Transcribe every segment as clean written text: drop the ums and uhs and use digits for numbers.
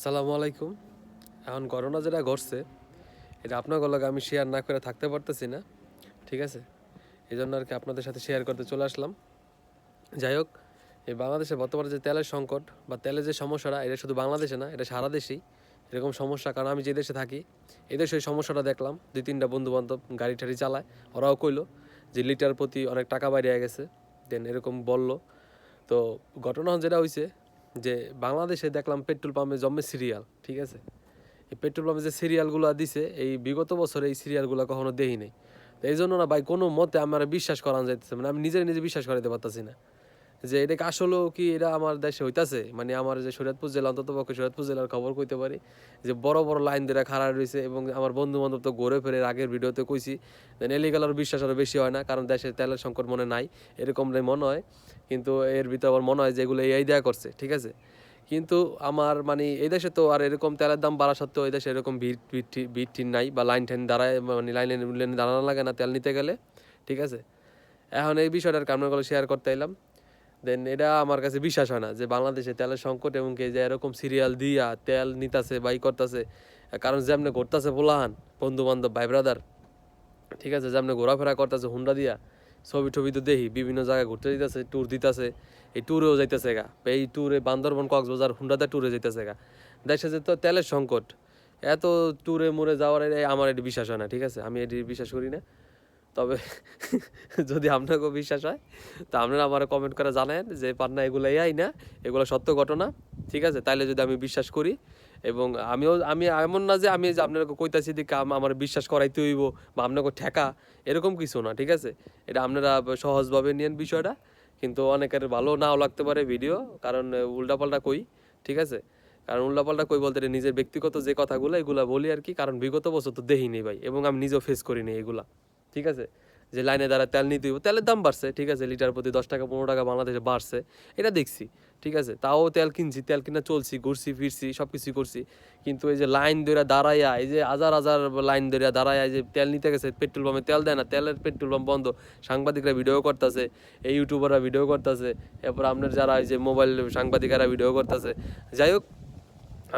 আসসালামু আলাইকুম। এখন ঘটনা যেটা ঘটছে এটা আপনাদের লগে আমি শেয়ার না করে থাকতে পারতেছি না, ঠিক আছে? এই জন্য আর কি আপনাদের সাথে শেয়ার করতে চলে আসলাম। যাই হোক, এই বাংলাদেশে বর্তমানে যে তেলের সংকট বা তেলের যে সমস্যাটা, এটা শুধু বাংলাদেশে না, এটা সারা দেশেই এরকম সমস্যা। কারণ আমি যে দেশে থাকি এই দেশে এই সমস্যাটা দেখলাম। 2-3টা বন্ধুবান্ধব গাড়ি টাড়ি চালায়, ওরাও কইলো যে লিটার প্রতি অনেক টাকা বাইরে গেছে। দেন এরকম বলল। তো ঘটনা যেটা হয়েছে যে বাংলাদেশে দেখলাম পেট্রোল পাম্পে জন্মে সিরিয়াল, ঠিক আছে? এই পেট্রোল পাম্পে যে সিরিয়ালগুলো দিছে এই বিগত বছরে এই সিরিয়ালগুলো কখনো দেই নাই। তো এই জন্য না ভাই কোনো মতে আমার বিশ্বাস করানো যাইতেছে, মানে আমি নিজে বিশ্বাস করাতে পারতাছি না যে এটা কি আসলেও কি এটা আমার দেশে হইতাছে। মানে আমার যে শরীয়তপুর জেলা, অন্তত পক্ষে শরীয়তপুর জেলার খবর কইতে পারি যে বড় বড় লাইন ধরে খাড়া রয়েছে, এবং আমার বন্ধু বান্ধব তো ঘুরে ফিরে আগের ভিডিওতে কইছি দেন এলিগালার বিশ্বাস আরও বেশি হয় না, কারণ দেশে তেলের সংকট মনে নাই এরকম মনে হয়। কিন্তু এর ভিতরে আবার মনে হয় যে এগুলো এই দেয়া করছে, ঠিক আছে? কিন্তু আমার মানে এই দেশে তো আর এরকম তেলের দাম বাড়া সত্ত্বেও এই দেশে এরকম ভিড় টিন নাই বা লাইন ঠেন দাঁড়ায়, মানে লাইনে দাঁড়ানো লাগে না তেল নিতে গেলে, ঠিক আছে? এখন এই বিষয়টার কারণগুলো শেয়ার করতে এলাম। দেন এটা আমার কাছে বিশ্বাস হয় না যে বাংলাদেশে তেলের সংকট এবং কি যে এরকম সিরিয়াল দিয়া তেল নিতাছে বাই করতেছে। কারণ যেমনি ঘুরতেছে পোলাহান বন্ধু বান্ধব ভাই ব্রাদার, ঠিক আছে, যেমনি ঘোরাফেরা করতেছে হুন্ডা দিয়া, ছবি টবি তো দেখি বিভিন্ন জায়গায় ঘুরতে যেতেছে, ট্যুর দিতেছে, এই ট্যুরেও যাইতেছে গা, এই ট্যুরে বান্দরবন কক্সবাজার হুন্ডাতে ট্যুরে যাইতেছে গা। দেশে যে তো তেলের সংকট, এত ট্যুরে মুরে যাওয়ার আমার এটি বিশ্বাস হয় না, ঠিক আছে? আমি এটি বিশ্বাস করি না। তবে যদি আপনাকেও বিশ্বাস হয় তা আপনারা আমার কমেন্ট করে জানেন যে পান্না এগুলো এআই না, এগুলো সত্য ঘটনা, ঠিক আছে? তাইলে যদি আমি বিশ্বাস করি, এবং আমি এমন না যে আমি যে আপনাকে কইতাছি দিকে আমার বিশ্বাস করাইতে হইব বা আপনাকে ঠেকা, এরকম কিছু না, ঠিক আছে? এটা আপনারা সহজভাবে নিয়েন বিষয়টা। কিন্তু অনেকের ভালো নাও লাগতে পারে ভিডিও, কারণ উল্টাপাল্টা কই, ঠিক আছে? কারণ উল্টাপাল্টা কই বলতে নিজের ব্যক্তিগত যে কথাগুলো এগুলো বলি আর কি, কারণ বিগত বছর তো দেখিনি ভাই, এবং আমি নিজেও ফেস করিনি এগুলা, ঠিক আছে? যে লাইনে দ্বারা তেল নিতে হইব, তেলের দাম বাড়ছে, ঠিক আছে, লিটার প্রতি 10 টাকা 15 টাকা বাংলাদেশে বাড়ছে, এটা দেখছি, ঠিক আছে? তাও তেল কিনছি, তেল কিনা চলছি, ঘুরছি ফিরছি, সব কিছুই করছি। কিন্তু এই যে লাইন ধরে দাঁড়াইয়া, এই যে হাজার হাজার লাইন ধরে দাঁড়াইয়া এই যে তেল নিতে গেছে, পেট্রোল পাম্পে তেল দেয় না, তেলের পেট্রোল পাম্প বন্ধ, সাংবাদিকরা ভিডিও করতেছে, এই ইউটিউবাররা ভিডিও করতেছে, এরপর আপনার যারা এই যে মোবাইল সাংবাদিকেরা ভিডিও করতেছে। যাই হোক,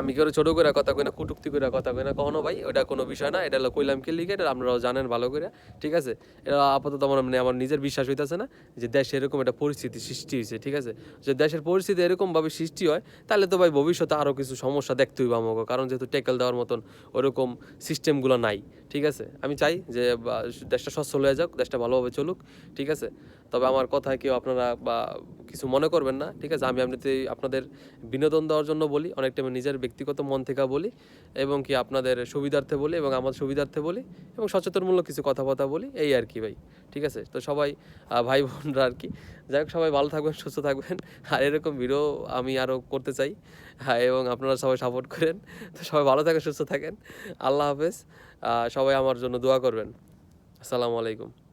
আমি কেউ ছোটো করে কথা কই না, কুটুক্তি করে কথা কই না কখনো ভাই, ওটা কোনো বিষয় না। এটা হলো কইলাম কি লিগে, এটা আপনারাও জানেন ভালো করে, ঠিক আছে? এটা আপাতত আমার মানে আমার নিজের বিশ্বাস হইতেছে না যে দেশে এরকম একটা পরিস্থিতি সৃষ্টি হয়েছে, ঠিক আছে? যে দেশের পরিস্থিতি এরকমভাবে সৃষ্টি হয় তাহলে তো ভাই ভবিষ্যতে আরও কিছু সমস্যা দেখতে হইবে আমাকে, কারণ যেহেতু ট্যাকেল দেওয়ার মতন ওরকম সিস্টেমগুলো নাই, ঠিক আছে? আমি চাই যে দেশটা সচ্ছল হয়ে যাক, দেশটা ভালোভাবে চলুক, ঠিক আছে? তবে আমার কথায় কেউ আপনারা বা কিছু মনে করবেন না, ঠিক আছে? আমি আপনাদের বিনোদন দেওয়ার জন্য বলি, অনেক টাইমে নিজের ব্যক্তিগত মন থেকে বলি, এবং কি আপনাদের সুবিধার্থে বলি এবং আমার সুবিধার্থে বলি, এবং সচেতনমূলক কিছু কথাবার্তা বলি, এই আর কি ভাই, ঠিক আছে? তো সবাই ভাই বোনরা আর কি, যাই হোক, সবাই ভালো থাকবেন, সুস্থ থাকবেন। আর এরকম ভিডিও আমি আরও করতে চাই, হ্যাঁ, এবং আপনারা সবাই সাপোর্ট করেন। তো সবাই ভালো থাকেন, সুস্থ থাকেন। আল্লাহ হাফেজ। সবাই আমার জন্য দোয়া করবেন। আসসালামু আলাইকুম।